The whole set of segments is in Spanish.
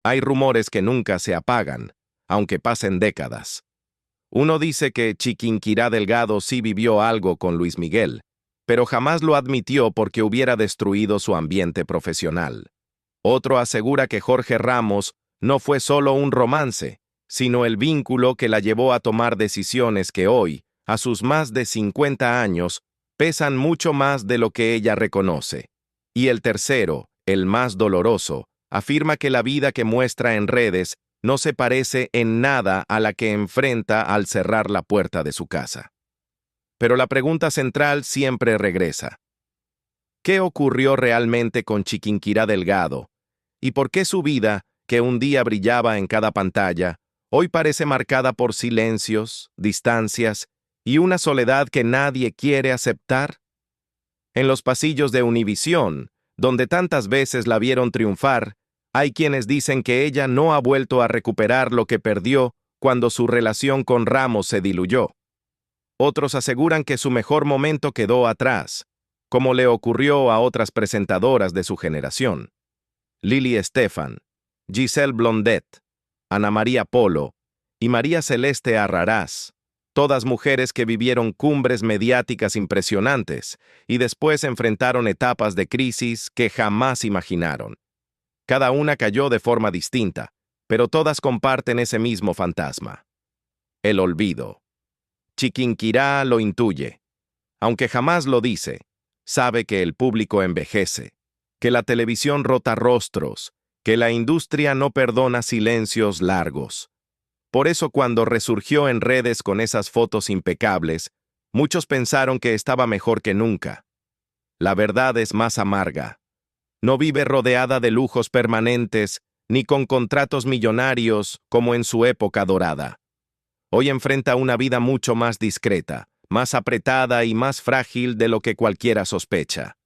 Hay rumores que nunca se apagan, aunque pasen décadas. Uno dice que Chiquinquirá Delgado sí vivió algo con Luis Miguel, pero jamás lo admitió porque hubiera destruido su ambiente profesional. Otro asegura que Jorge Ramos no fue solo un romance, sino el vínculo que la llevó a tomar decisiones que hoy, a sus más de 50 años, pesan mucho más de lo que ella reconoce. Y el tercero, el más doloroso, afirma que la vida que muestra en redes no se parece en nada a la que enfrenta al cerrar la puerta de su casa. Pero la pregunta central siempre regresa. ¿Qué ocurrió realmente con Chiquinquirá Delgado? ¿Y por qué su vida, que un día brillaba en cada pantalla, hoy parece marcada por silencios, distancias y una soledad que nadie quiere aceptar? En los pasillos de Univisión, donde tantas veces la vieron triunfar, hay quienes dicen que ella no ha vuelto a recuperar lo que perdió cuando su relación con Ramos se diluyó. Otros aseguran que su mejor momento quedó atrás, como le ocurrió a otras presentadoras de su generación. Lili Estefan, Giselle Blondet, Ana María Polo y María Celeste Arrarás, todas mujeres que vivieron cumbres mediáticas impresionantes y después enfrentaron etapas de crisis que jamás imaginaron. Cada una cayó de forma distinta, pero todas comparten ese mismo fantasma: el olvido. Chiquinquirá lo intuye. Aunque jamás lo dice, sabe que el público envejece, que la televisión rota rostros, que la industria no perdona silencios largos. Por eso cuando resurgió en redes con esas fotos impecables, muchos pensaron que estaba mejor que nunca. La verdad es más amarga. No vive rodeada de lujos permanentes, ni con contratos millonarios como en su época dorada. Hoy enfrenta una vida mucho más discreta, más apretada y más frágil de lo que cualquiera sospecha.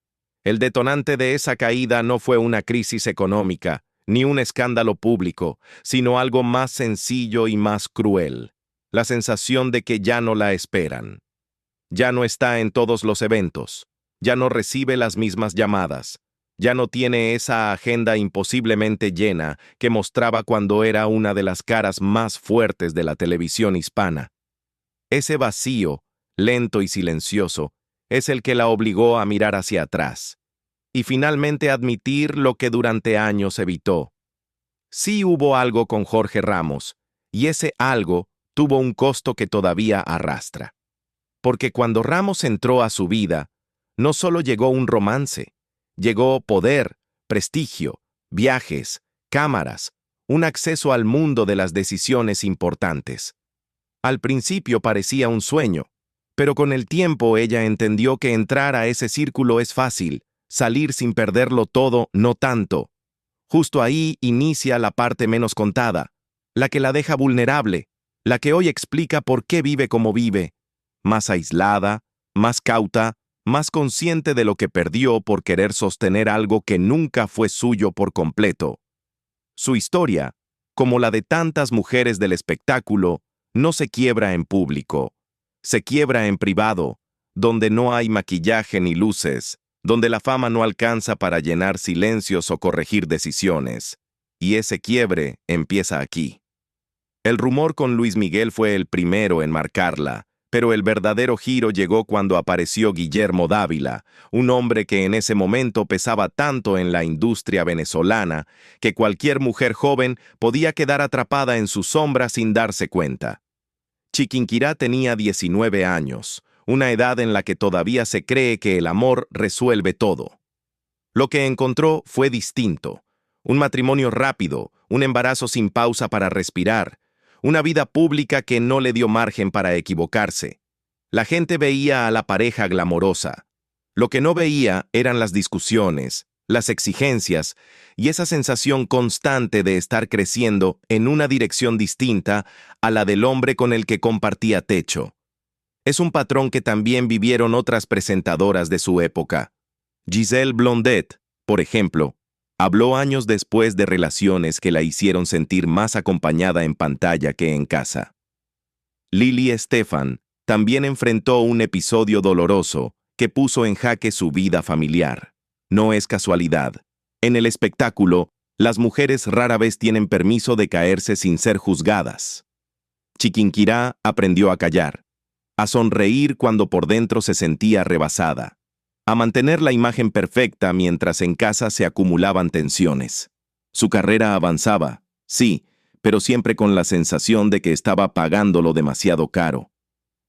El detonante de esa caída no fue una crisis económica, ni un escándalo público, sino algo más sencillo y más cruel: la sensación de que ya no la esperan. Ya no está en todos los eventos, ya no recibe las mismas llamadas, ya no tiene esa agenda imposiblemente llena que mostraba cuando era una de las caras más fuertes de la televisión hispana. Ese vacío, lento y silencioso, es el que la obligó a mirar hacia atrás y finalmente admitir lo que durante años evitó. Sí hubo algo con Jorge Ramos, y ese algo tuvo un costo que todavía arrastra. Porque cuando Ramos entró a su vida, no solo llegó un romance, llegó poder, prestigio, viajes, cámaras, un acceso al mundo de las decisiones importantes. Al principio parecía un sueño, pero con el tiempo ella entendió que entrar a ese círculo es fácil, salir sin perderlo todo no tanto. Justo ahí inicia la parte menos contada, la que la deja vulnerable, la que hoy explica por qué vive como vive, más aislada, más cauta, más consciente de lo que perdió por querer sostener algo que nunca fue suyo por completo. Su historia, como la de tantas mujeres del espectáculo, no se quiebra en público, se quiebra en privado, donde no hay maquillaje ni luces, donde la fama no alcanza para llenar silencios o corregir decisiones. Y ese quiebre empieza aquí. El rumor con Luis Miguel fue el primero en marcarla, pero el verdadero giro llegó cuando apareció Guillermo Dávila, un hombre que en ese momento pesaba tanto en la industria venezolana que cualquier mujer joven podía quedar atrapada en su sombra sin darse cuenta. Chiquinquirá tenía 19 años, una edad en la que todavía se cree que el amor resuelve todo. Lo que encontró fue distinto: un matrimonio rápido, un embarazo sin pausa para respirar, una vida pública que no le dio margen para equivocarse. La gente veía a la pareja glamorosa. Lo que no veía eran las discusiones, las exigencias y esa sensación constante de estar creciendo en una dirección distinta a la del hombre con el que compartía techo. Es un patrón que también vivieron otras presentadoras de su época. Giselle Blondet, por ejemplo, habló años después de relaciones que la hicieron sentir más acompañada en pantalla que en casa. Lili Estefan también enfrentó un episodio doloroso que puso en jaque su vida familiar. No es casualidad. En el espectáculo, Las mujeres rara vez tienen permiso de caerse sin ser juzgadas. Chiquinquirá aprendió a callar, a sonreír cuando por dentro se sentía rebasada, a mantener la imagen perfecta mientras en casa se acumulaban tensiones. Su carrera avanzaba, sí, pero siempre con la sensación de que estaba pagándolo demasiado caro.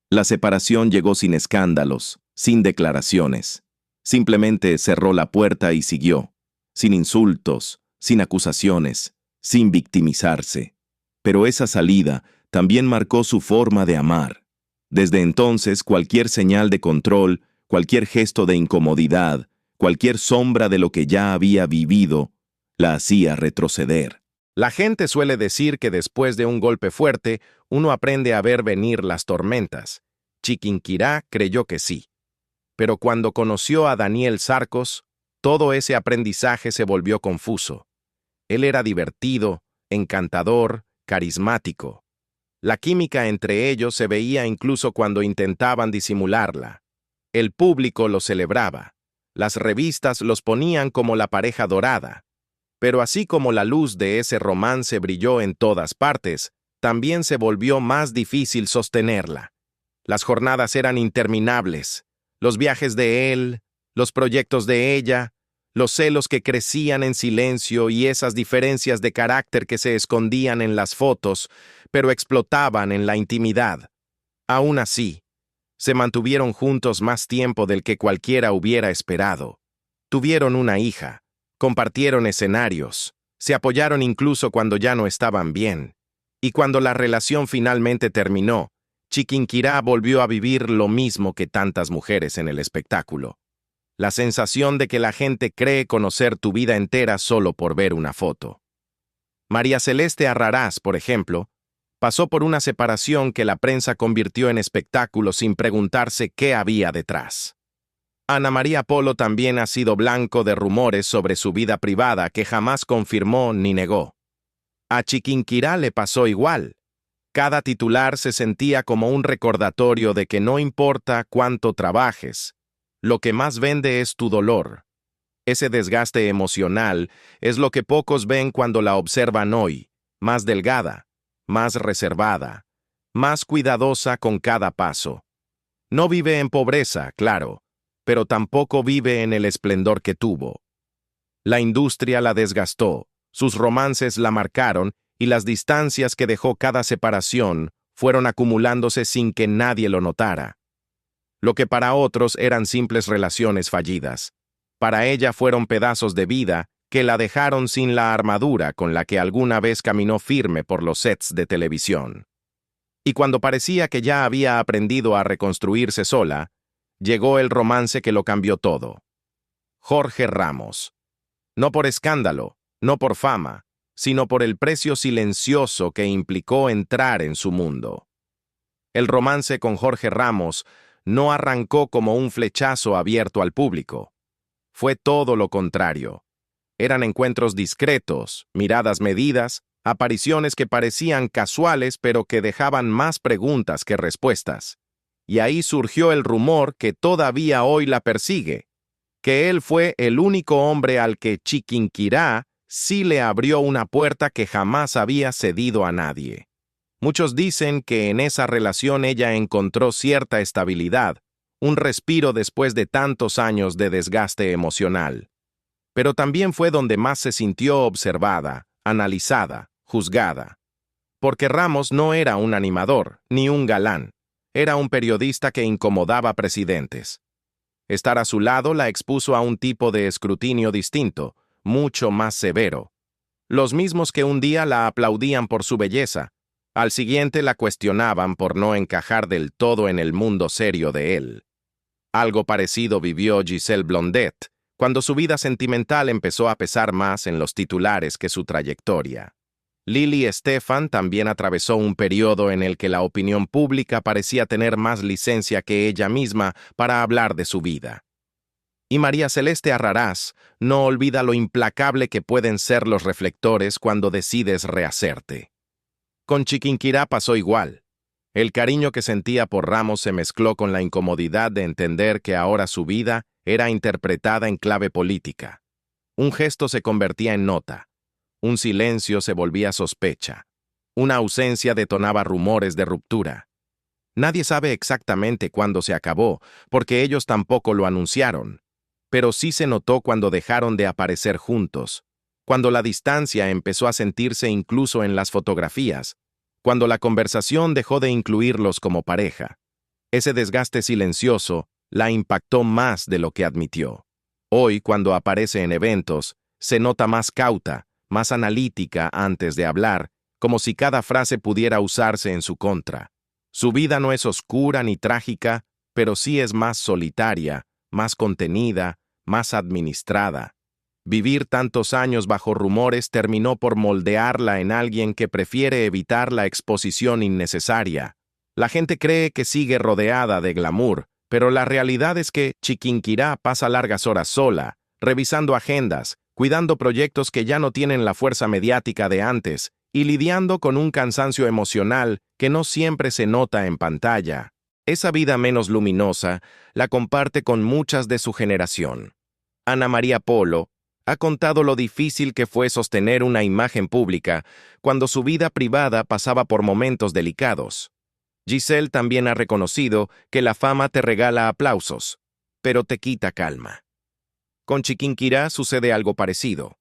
La separación llegó sin escándalos, sin declaraciones. Simplemente cerró la puerta y siguió, sin insultos, sin acusaciones, sin victimizarse. Pero esa salida también marcó su forma de amar. Desde entonces, cualquier señal de control, cualquier gesto de incomodidad, cualquier sombra de lo que ya había vivido, la hacía retroceder. La gente suele decir que después de un golpe fuerte, uno aprende a ver venir las tormentas. Chiquinquirá creyó que sí. Pero cuando conoció a Daniel Sarcos, todo ese aprendizaje se volvió confuso. Él era divertido, encantador, carismático. La química entre ellos se veía incluso cuando intentaban disimularla. El público lo celebraba. Las revistas los ponían como la pareja dorada. Pero así como la luz de ese romance brilló en todas partes, también se volvió más difícil sostenerla. Las jornadas eran interminables. Los viajes de él, los proyectos de ella, los celos que crecían en silencio y esas diferencias de carácter que se escondían en las fotos, pero explotaban en la intimidad. Aún así, se mantuvieron juntos más tiempo del que cualquiera hubiera esperado. Tuvieron una hija, compartieron escenarios, se apoyaron incluso cuando ya no estaban bien. Y cuando la relación finalmente terminó, Chiquinquirá volvió a vivir lo mismo que tantas mujeres en el espectáculo. La sensación de que la gente cree conocer tu vida entera solo por ver una foto. María Celeste Arrarás, por ejemplo, pasó por una separación que la prensa convirtió en espectáculo sin preguntarse qué había detrás. Ana María Polo también ha sido blanco de rumores sobre su vida privada que jamás confirmó ni negó. A Chiquinquirá le pasó igual. Cada titular se sentía como un recordatorio de que no importa cuánto trabajes, lo que más vende es tu dolor. Ese desgaste emocional es lo que pocos ven cuando la observan hoy, más delgada, más reservada, más cuidadosa con cada paso. No vive en pobreza, claro, pero tampoco vive en el esplendor que tuvo. La industria la desgastó, sus romances la marcaron y las distancias que dejó cada separación fueron acumulándose sin que nadie lo notara. Lo que para otros eran simples relaciones fallidas, para ella fueron pedazos de vida que la dejaron sin la armadura con la que alguna vez caminó firme por los sets de televisión. Y cuando parecía que ya había aprendido a reconstruirse sola, llegó el romance que lo cambió todo. Jorge Ramos. No por escándalo, no por fama, sino por el precio silencioso que implicó entrar en su mundo. El romance con Jorge Ramos no arrancó como un flechazo abierto al público. Fue todo lo contrario. Eran encuentros discretos, miradas medidas, apariciones que parecían casuales pero que dejaban más preguntas que respuestas. Y ahí surgió el rumor que todavía hoy la persigue, que él fue el único hombre al que Chiquinquirá sí le abrió una puerta que jamás había cedido a nadie. Muchos dicen que en esa relación ella encontró cierta estabilidad, un respiro después de tantos años de desgaste emocional. Pero también fue donde más se sintió observada, analizada, juzgada. Porque Ramos no era un animador, ni un galán. Era un periodista que incomodaba presidentes. Estar a su lado la expuso a un tipo de escrutinio distinto, mucho más severo. Los mismos que un día la aplaudían por su belleza, al siguiente la cuestionaban por no encajar del todo en el mundo serio de él. Algo parecido vivió Giselle Blondet, cuando su vida sentimental empezó a pesar más en los titulares que su trayectoria. Lili Estefan también atravesó un periodo en el que la opinión pública parecía tener más licencia que ella misma para hablar de su vida. Y María Celeste Arrarás no olvida lo implacable que pueden ser los reflectores cuando decides rehacerte. Con Chiquinquirá pasó igual. El cariño que sentía por Ramos se mezcló con la incomodidad de entender que ahora su vida era interpretada en clave política. Un gesto se convertía en nota. Un silencio se volvía sospecha. Una ausencia detonaba rumores de ruptura. Nadie sabe exactamente cuándo se acabó, porque ellos tampoco lo anunciaron. Pero sí se notó cuando dejaron de aparecer juntos, cuando la distancia empezó a sentirse incluso en las fotografías, cuando la conversación dejó de incluirlos como pareja. Ese desgaste silencioso la impactó más de lo que admitió. Hoy, cuando aparece en eventos, se nota más cauta, más analítica antes de hablar, como si cada frase pudiera usarse en su contra. Su vida no es oscura ni trágica, pero sí es más solitaria, más contenida, más administrada. Vivir tantos años bajo rumores terminó por moldearla en alguien que prefiere evitar la exposición innecesaria. La gente cree que sigue rodeada de glamour, pero la realidad es que Chiquinquirá pasa largas horas sola, revisando agendas, cuidando proyectos que ya no tienen la fuerza mediática de antes, y lidiando con un cansancio emocional que no siempre se nota en pantalla. Esa vida menos luminosa la comparte con muchas de su generación. Ana María Polo ha contado lo difícil que fue sostener una imagen pública cuando su vida privada pasaba por momentos delicados. Giselle también ha reconocido que la fama te regala aplausos, pero te quita calma. Con Chiquinquirá sucede algo parecido.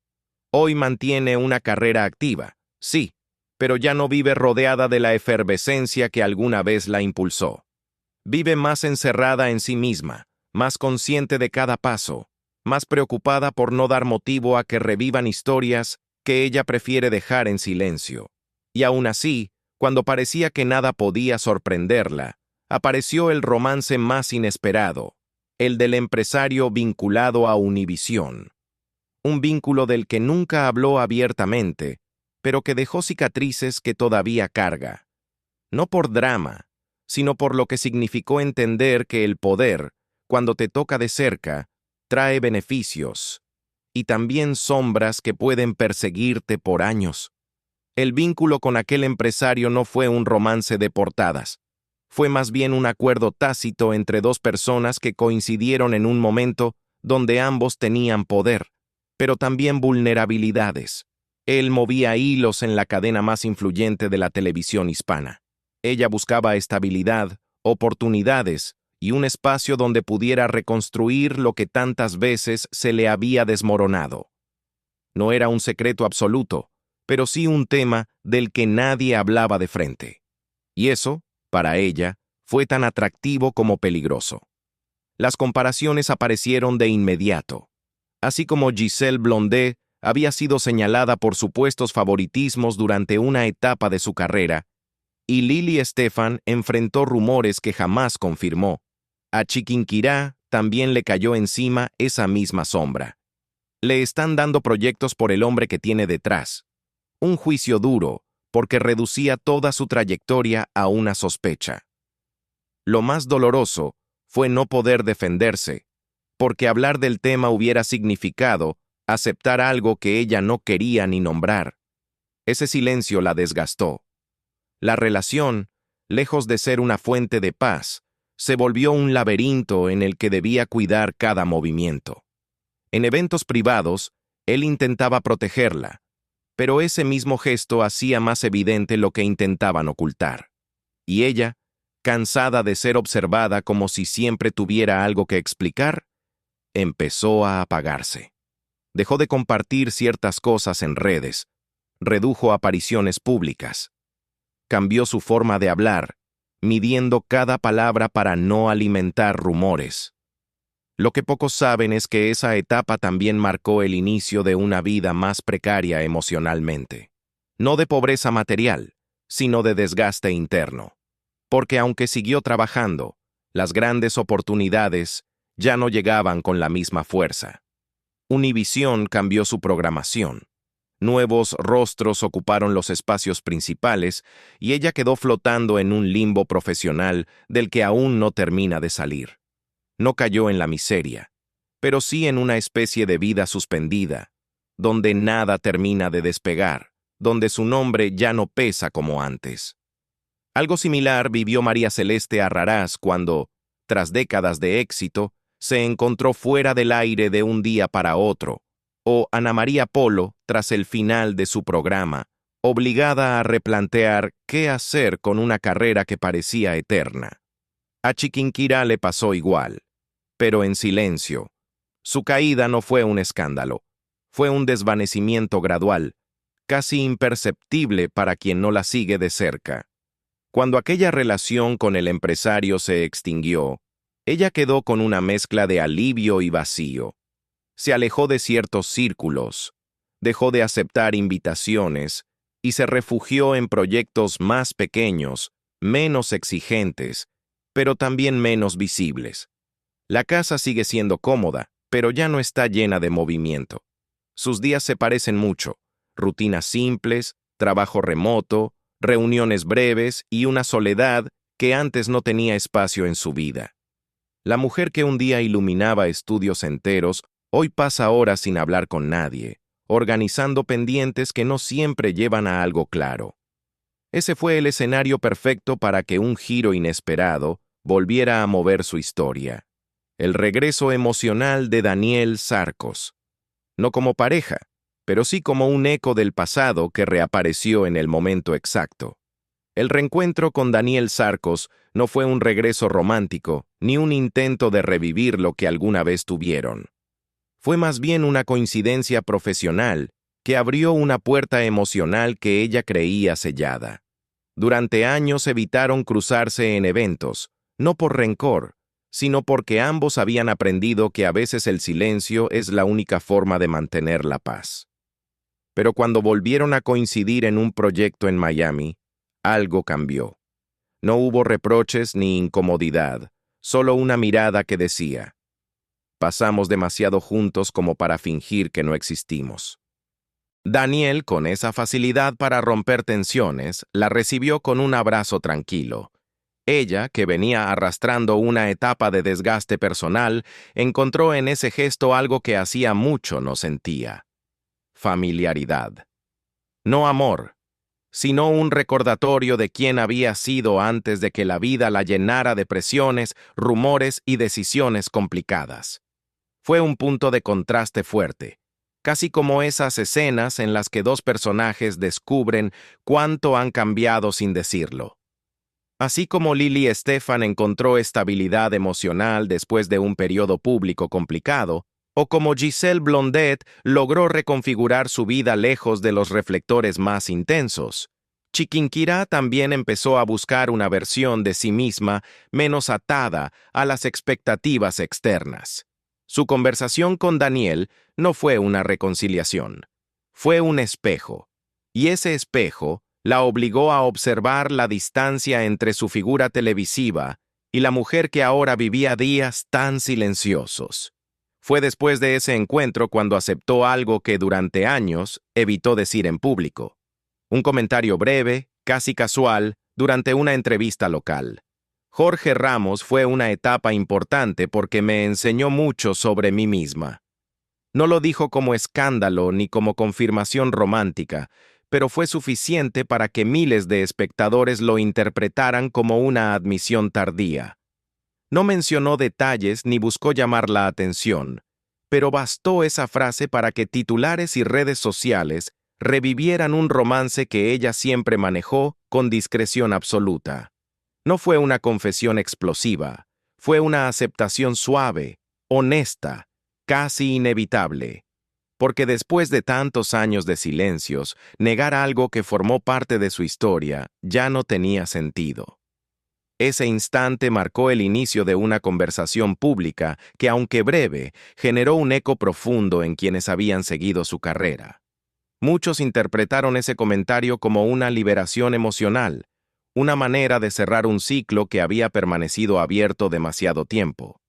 Hoy mantiene una carrera activa, sí, pero ya no vive rodeada de la efervescencia que alguna vez la impulsó. Vive más encerrada en sí misma, más consciente de cada paso, más preocupada por no dar motivo a que revivan historias que ella prefiere dejar en silencio. Y aún así, cuando parecía que nada podía sorprenderla, apareció el romance más inesperado, el del empresario vinculado a Univisión. Un vínculo del que nunca habló abiertamente, pero que dejó cicatrices que todavía carga. No por drama, sino por lo que significó entender que el poder, cuando te toca de cerca, trae beneficios, y también sombras que pueden perseguirte por años. El vínculo con aquel empresario no fue un romance de portadas. Fue más bien un acuerdo tácito entre dos personas que coincidieron en un momento donde ambos tenían poder, pero también vulnerabilidades. Él movía hilos en la cadena más influyente de la televisión hispana. Ella buscaba estabilidad, oportunidades y un espacio donde pudiera reconstruir lo que tantas veces se le había desmoronado. No era un secreto absoluto, pero sí un tema del que nadie hablaba de frente. Y eso, para ella, fue tan atractivo como peligroso. Las comparaciones aparecieron de inmediato. Así como Giselle Blondet había sido señalada por supuestos favoritismos durante una etapa de su carrera, y Lily Estefan enfrentó rumores que jamás confirmó. A Chiquinquirá también le cayó encima esa misma sombra. Le están dando proyectos por el hombre que tiene detrás. Un juicio duro, porque reducía toda su trayectoria a una sospecha. Lo más doloroso fue no poder defenderse, porque hablar del tema hubiera significado aceptar algo que ella no quería ni nombrar. Ese silencio la desgastó. La relación, lejos de ser una fuente de paz, se volvió un laberinto en el que debía cuidar cada movimiento. En eventos privados, él intentaba protegerla, pero ese mismo gesto hacía más evidente lo que intentaban ocultar. Y ella, cansada de ser observada como si siempre tuviera algo que explicar, empezó a apagarse. Dejó de compartir ciertas cosas en redes, redujo apariciones públicas. Cambió su forma de hablar, midiendo cada palabra para no alimentar rumores. Lo que pocos saben es que esa etapa también marcó el inicio de una vida más precaria emocionalmente. No de pobreza material, sino de desgaste interno. Porque aunque siguió trabajando, las grandes oportunidades ya no llegaban con la misma fuerza. Univisión cambió su programación. Nuevos rostros ocuparon los espacios principales y ella quedó flotando en un limbo profesional del que aún no termina de salir. No cayó en la miseria, pero sí en una especie de vida suspendida, donde nada termina de despegar, donde su nombre ya no pesa como antes. Algo similar vivió María Celeste Arrarás cuando, tras décadas de éxito, se encontró fuera del aire de un día para otro, o Ana María Polo tras el final de su programa, obligada a replantear qué hacer con una carrera que parecía eterna. A Chiquinquirá le pasó igual, pero en silencio. Su caída no fue un escándalo, fue un desvanecimiento gradual, casi imperceptible para quien no la sigue de cerca. Cuando aquella relación con el empresario se extinguió, ella quedó con una mezcla de alivio y vacío. Se alejó de ciertos círculos, dejó de aceptar invitaciones y se refugió en proyectos más pequeños, menos exigentes, pero también menos visibles. La casa sigue siendo cómoda, pero ya no está llena de movimiento. Sus días se parecen mucho, rutinas simples, trabajo remoto, reuniones breves y una soledad que antes no tenía espacio en su vida. La mujer que un día iluminaba estudios enteros, hoy pasa horas sin hablar con nadie, organizando pendientes que no siempre llevan a algo claro. Ese fue el escenario perfecto para que un giro inesperado volviera a mover su historia. El regreso emocional de Daniel Sarcos. No como pareja, pero sí como un eco del pasado que reapareció en el momento exacto. El reencuentro con Daniel Sarcos no fue un regreso romántico, ni un intento de revivir lo que alguna vez tuvieron. Fue más bien una coincidencia profesional que abrió una puerta emocional que ella creía sellada. Durante años evitaron cruzarse en eventos, no por rencor, sino porque ambos habían aprendido que a veces el silencio es la única forma de mantener la paz. Pero cuando volvieron a coincidir en un proyecto en Miami, algo cambió. No hubo reproches ni incomodidad, solo una mirada que decía: pasamos demasiado juntos como para fingir que no existimos. Daniel, con esa facilidad para romper tensiones, la recibió con un abrazo tranquilo. Ella, que venía arrastrando una etapa de desgaste personal, encontró en ese gesto algo que hacía mucho no sentía: familiaridad. No amor, sino un recordatorio de quién había sido antes de que la vida la llenara de presiones, rumores y decisiones complicadas. Fue un punto de contraste fuerte, casi como esas escenas en las que dos personajes descubren cuánto han cambiado sin decirlo. Así como Lily Estefan encontró estabilidad emocional después de un periodo público complicado, o como Giselle Blondet logró reconfigurar su vida lejos de los reflectores más intensos, Chiquinquirá también empezó a buscar una versión de sí misma menos atada a las expectativas externas. Su conversación con Daniel no fue una reconciliación, fue un espejo, y ese espejo la obligó a observar la distancia entre su figura televisiva y la mujer que ahora vivía días tan silenciosos. Fue después de ese encuentro cuando aceptó algo que durante años evitó decir en público. Un comentario breve, casi casual, durante una entrevista local. Jorge Ramos fue una etapa importante porque me enseñó mucho sobre mí misma. No lo dijo como escándalo ni como confirmación romántica, pero fue suficiente para que miles de espectadores lo interpretaran como una admisión tardía. No mencionó detalles ni buscó llamar la atención, pero bastó esa frase para que titulares y redes sociales revivieran un romance que ella siempre manejó con discreción absoluta. No fue una confesión explosiva, fue una aceptación suave, honesta, casi inevitable. Porque después de tantos años de silencios, negar algo que formó parte de su historia ya no tenía sentido. Ese instante marcó el inicio de una conversación pública que, aunque breve, generó un eco profundo en quienes habían seguido su carrera. Muchos interpretaron ese comentario como una liberación emocional, una manera de cerrar un ciclo que había permanecido abierto demasiado tiempo.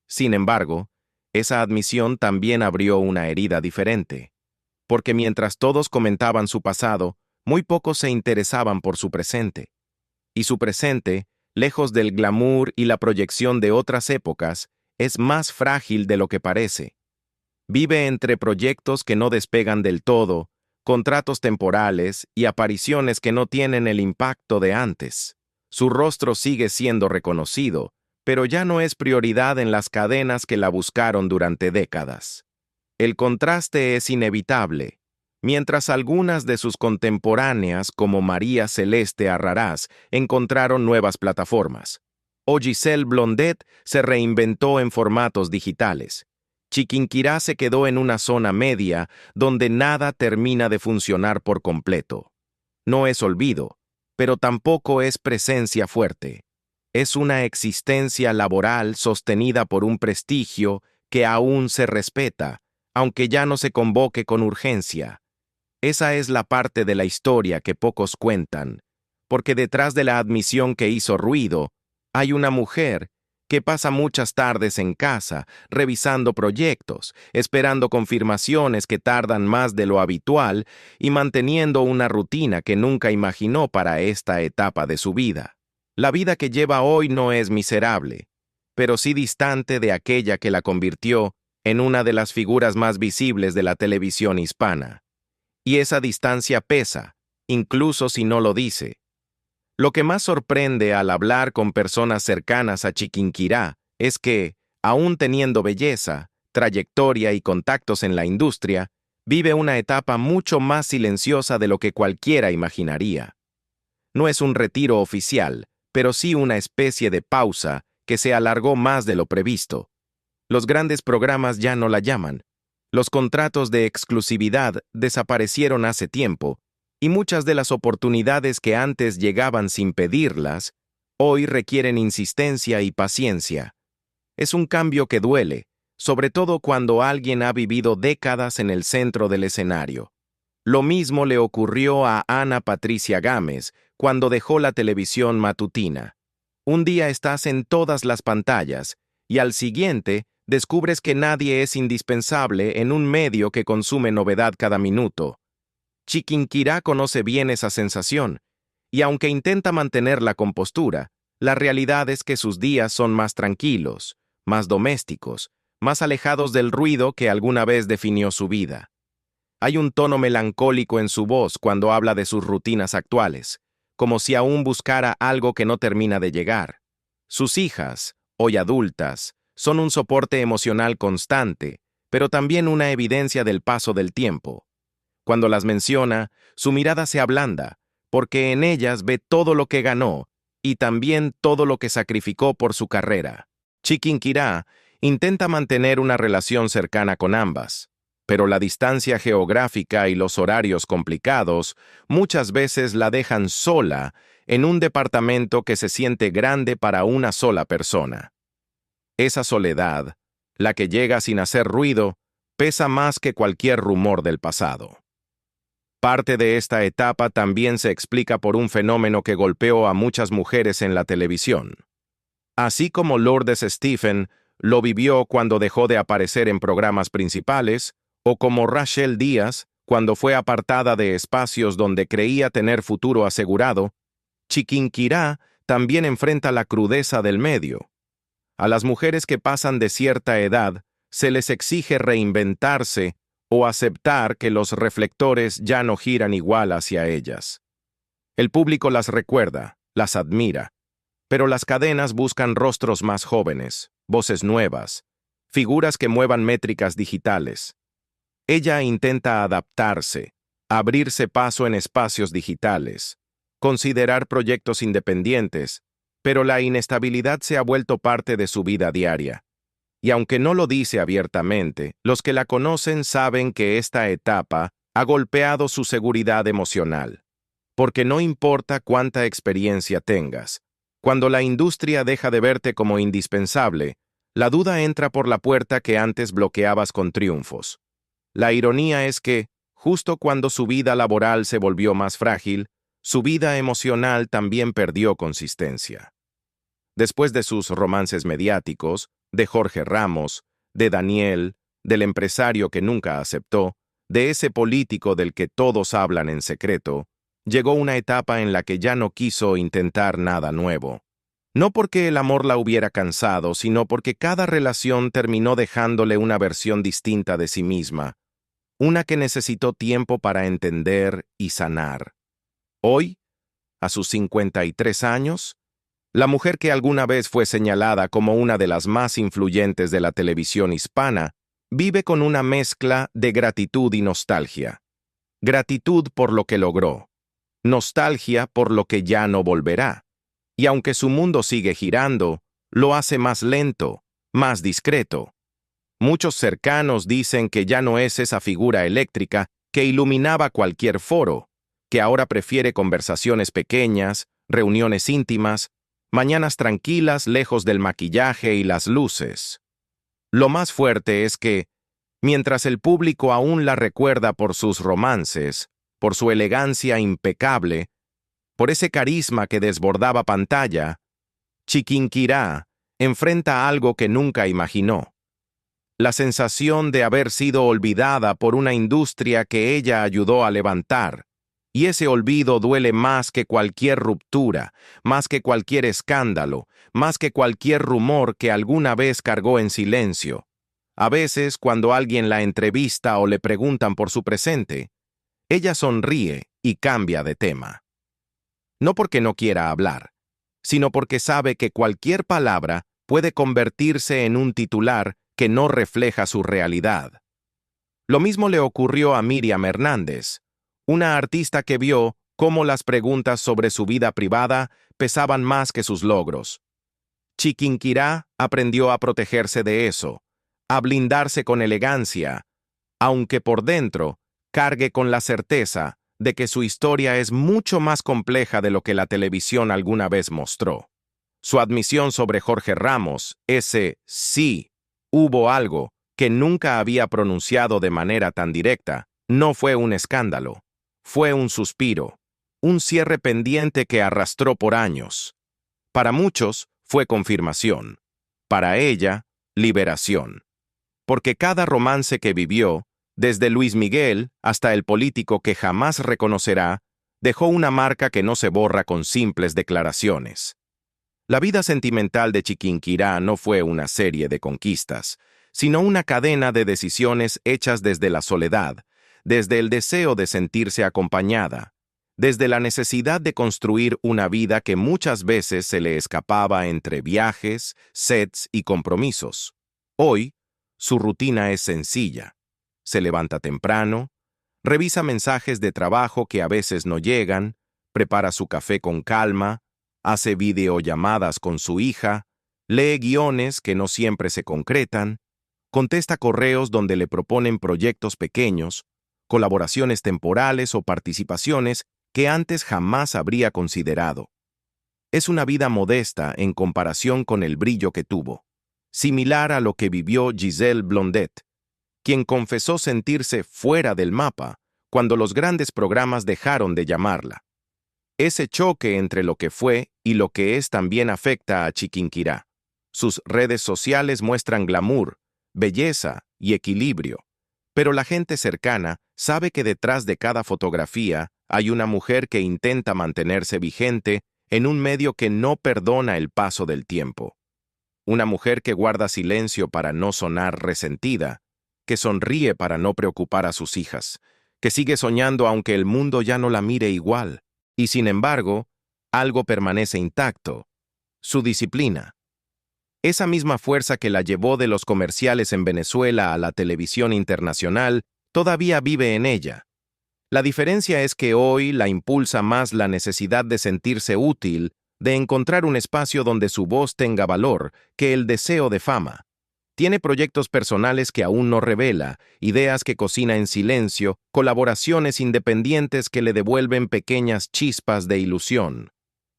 Sin embargo, esa admisión también abrió una herida diferente, porque mientras todos comentaban su pasado, muy pocos se interesaban por su presente. Y su presente, lejos del glamour y la proyección de otras épocas, es más frágil de lo que parece. Vive entre proyectos que no despegan del todo, contratos temporales y apariciones que no tienen el impacto de antes. Su rostro sigue siendo reconocido, pero ya no es prioridad en las cadenas que la buscaron durante décadas. El contraste es inevitable, mientras algunas de sus contemporáneas, como María Celeste Arrarás, encontraron nuevas plataformas. O Giselle Blondet se reinventó en formatos digitales. Chiquinquirá se quedó en una zona media donde nada termina de funcionar por completo. No es olvido, pero tampoco es presencia fuerte. Es una existencia laboral sostenida por un prestigio que aún se respeta, aunque ya no se convoque con urgencia. Esa es la parte de la historia que pocos cuentan, porque detrás de la admisión que hizo ruido, hay una mujer que pasa muchas tardes en casa, revisando proyectos, esperando confirmaciones que tardan más de lo habitual y manteniendo una rutina que nunca imaginó para esta etapa de su vida. La vida que lleva hoy no es miserable, pero sí distante de aquella que la convirtió en una de las figuras más visibles de la televisión hispana. Y esa distancia pesa, incluso si no lo dice. Lo que más sorprende al hablar con personas cercanas a Chiquinquirá es que, aún teniendo belleza, trayectoria y contactos en la industria, vive una etapa mucho más silenciosa de lo que cualquiera imaginaría. No es un retiro oficial, pero sí una especie de pausa que se alargó más de lo previsto. Los grandes programas ya no la llaman. Los contratos de exclusividad desaparecieron hace tiempo, y muchas de las oportunidades que antes llegaban sin pedirlas, hoy requieren insistencia y paciencia. Es un cambio que duele, sobre todo cuando alguien ha vivido décadas en el centro del escenario. Lo mismo le ocurrió a Ana Patricia Gámez cuando dejó la televisión matutina. Un día estás en todas las pantallas, y al siguiente descubres que nadie es indispensable en un medio que consume novedad cada minuto. Chiquinquirá conoce bien esa sensación, y aunque intenta mantener la compostura, la realidad es que sus días son más tranquilos, más domésticos, más alejados del ruido que alguna vez definió su vida. Hay un tono melancólico en su voz cuando habla de sus rutinas actuales, como si aún buscara algo que no termina de llegar. Sus hijas, hoy adultas, son un soporte emocional constante, pero también una evidencia del paso del tiempo. Cuando las menciona, su mirada se ablanda, porque en ellas ve todo lo que ganó y también todo lo que sacrificó por su carrera. Chiquinquirá intenta mantener una relación cercana con ambas, pero la distancia geográfica y los horarios complicados muchas veces la dejan sola en un departamento que se siente grande para una sola persona. Esa soledad, la que llega sin hacer ruido, pesa más que cualquier rumor del pasado. Parte de esta etapa también se explica por un fenómeno que golpeó a muchas mujeres en la televisión. Así como Lourdes Stephen lo vivió cuando dejó de aparecer en programas principales, o como Rachel Díaz cuando fue apartada de espacios donde creía tener futuro asegurado, Chiquinquirá también enfrenta la crudeza del medio. A las mujeres que pasan de cierta edad se les exige reinventarse o aceptar que los reflectores ya no giran igual hacia ellas. El público las recuerda, las admira, pero las cadenas buscan rostros más jóvenes, voces nuevas, figuras que muevan métricas digitales. Ella intenta adaptarse, abrirse paso en espacios digitales, considerar proyectos independientes, pero la inestabilidad se ha vuelto parte de su vida diaria. Y aunque no lo dice abiertamente, los que la conocen saben que esta etapa ha golpeado su seguridad emocional. Porque no importa cuánta experiencia tengas, cuando la industria deja de verte como indispensable, la duda entra por la puerta que antes bloqueabas con triunfos. La ironía es que, justo cuando su vida laboral se volvió más frágil, su vida emocional también perdió consistencia. Después de sus romances mediáticos, de Jorge Ramos, de Daniel, del empresario que nunca aceptó, de ese político del que todos hablan en secreto, llegó una etapa en la que ya no quiso intentar nada nuevo. No porque el amor la hubiera cansado, sino porque cada relación terminó dejándole una versión distinta de sí misma, una que necesitó tiempo para entender y sanar. Hoy, a sus 53 años, la mujer que alguna vez fue señalada como una de las más influyentes de la televisión hispana, vive con una mezcla de gratitud y nostalgia. gratitud por lo que logró, nostalgia por lo que ya no volverá. Y aunque su mundo sigue girando, lo hace más lento, más discreto. Muchos cercanos dicen que ya no es esa figura eléctrica que iluminaba cualquier foro, que ahora prefiere conversaciones pequeñas, reuniones íntimas, mañanas tranquilas lejos del maquillaje y las luces. Lo más fuerte es que, mientras el público aún la recuerda por sus romances, por su elegancia impecable, por ese carisma que desbordaba pantalla, Chiquinquirá enfrenta algo que nunca imaginó: la sensación de haber sido olvidada por una industria que ella ayudó a levantar. Y ese olvido duele más que cualquier ruptura, más que cualquier escándalo, más que cualquier rumor que alguna vez cargó en silencio. A veces, cuando alguien la entrevista o le preguntan por su presente, ella sonríe y cambia de tema. No porque no quiera hablar, sino porque sabe que cualquier palabra puede convertirse en un titular que no refleja su realidad. Lo mismo le ocurrió a Miriam Hernández, una artista que vio cómo las preguntas sobre su vida privada pesaban más que sus logros. Chiquinquirá aprendió a protegerse de eso, a blindarse con elegancia, aunque por dentro cargue con la certeza de que su historia es mucho más compleja de lo que la televisión alguna vez mostró. Su admisión sobre Jorge Ramos, ese sí, hubo algo, que nunca había pronunciado de manera tan directa, no fue un escándalo. Fue un suspiro, un cierre pendiente que arrastró por años. Para muchos, fue confirmación. Para ella, liberación. Porque cada romance que vivió, desde Luis Miguel hasta el político que jamás reconocerá, dejó una marca que no se borra con simples declaraciones. La vida sentimental de Chiquinquirá no fue una serie de conquistas, sino una cadena de decisiones hechas desde la soledad, desde el deseo de sentirse acompañada, desde la necesidad de construir una vida que muchas veces se le escapaba entre viajes, sets y compromisos. Hoy, su rutina es sencilla. Se levanta temprano, revisa mensajes de trabajo que a veces no llegan, prepara su café con calma, hace videollamadas con su hija, lee guiones que no siempre se concretan, contesta correos donde le proponen proyectos pequeños, colaboraciones temporales o participaciones que antes jamás habría considerado. Es una vida modesta en comparación con el brillo que tuvo, similar a lo que vivió Giselle Blondet, quien confesó sentirse fuera del mapa cuando los grandes programas dejaron de llamarla. Ese choque entre lo que fue y lo que es también afecta a Chiquinquirá. Sus redes sociales muestran glamour, belleza y equilibrio, pero la gente cercana sabe que detrás de cada fotografía hay una mujer que intenta mantenerse vigente en un medio que no perdona el paso del tiempo. Una mujer que guarda silencio para no sonar resentida, que sonríe para no preocupar a sus hijas, que sigue soñando aunque el mundo ya no la mire igual. Y sin embargo, algo permanece intacto: su disciplina. Esa misma fuerza que la llevó de los comerciales en Venezuela a la televisión internacional todavía vive en ella. La diferencia es que hoy la impulsa más la necesidad de sentirse útil, de encontrar un espacio donde su voz tenga valor, que el deseo de fama. Tiene proyectos personales que aún no revela, ideas que cocina en silencio, colaboraciones independientes que le devuelven pequeñas chispas de ilusión.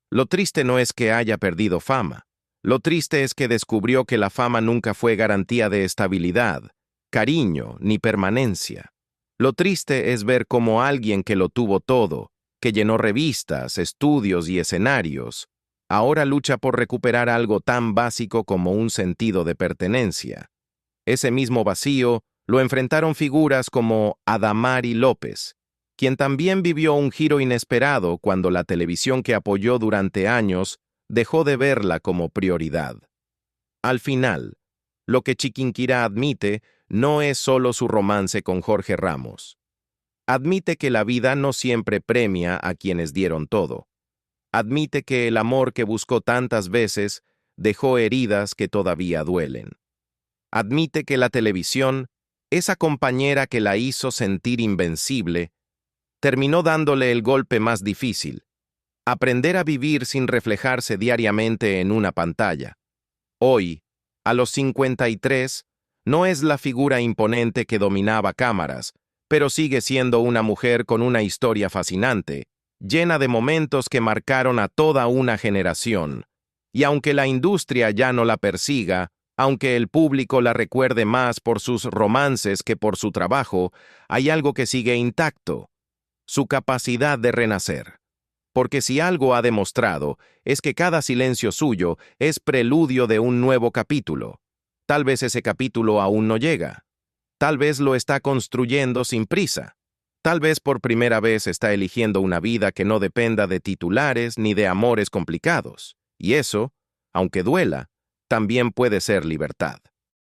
Lo triste no es que haya perdido fama. Lo triste es que descubrió que la fama nunca fue garantía de estabilidad, cariño ni permanencia. Lo triste es ver cómo alguien que lo tuvo todo, que llenó revistas, estudios y escenarios, ahora lucha por recuperar algo tan básico como un sentido de pertenencia. Ese mismo vacío lo enfrentaron figuras como Adamari López, quien también vivió un giro inesperado cuando la televisión que apoyó durante años dejó de verla como prioridad. Al final, lo que Chiquinquirá admite no es solo su romance con Jorge Ramos. Admite que la vida no siempre premia a quienes dieron todo. Admite que el amor que buscó tantas veces dejó heridas que todavía duelen. Admite que la televisión, esa compañera que la hizo sentir invencible, terminó dándole el golpe más difícil: aprender a vivir sin reflejarse diariamente en una pantalla. Hoy, a los 53, no es la figura imponente que dominaba cámaras, pero sigue siendo una mujer con una historia fascinante, llena de momentos que marcaron a toda una generación. Y aunque la industria ya no la persiga, aunque el público la recuerde más por sus romances que por su trabajo, hay algo que sigue intacto: su capacidad de renacer. Porque si algo ha demostrado, es que cada silencio suyo es preludio de un nuevo capítulo. Tal vez ese capítulo aún no llega. Tal vez lo está construyendo sin prisa. Tal vez por primera vez está eligiendo una vida que no dependa de titulares ni de amores complicados. Y eso, aunque duela, también puede ser libertad.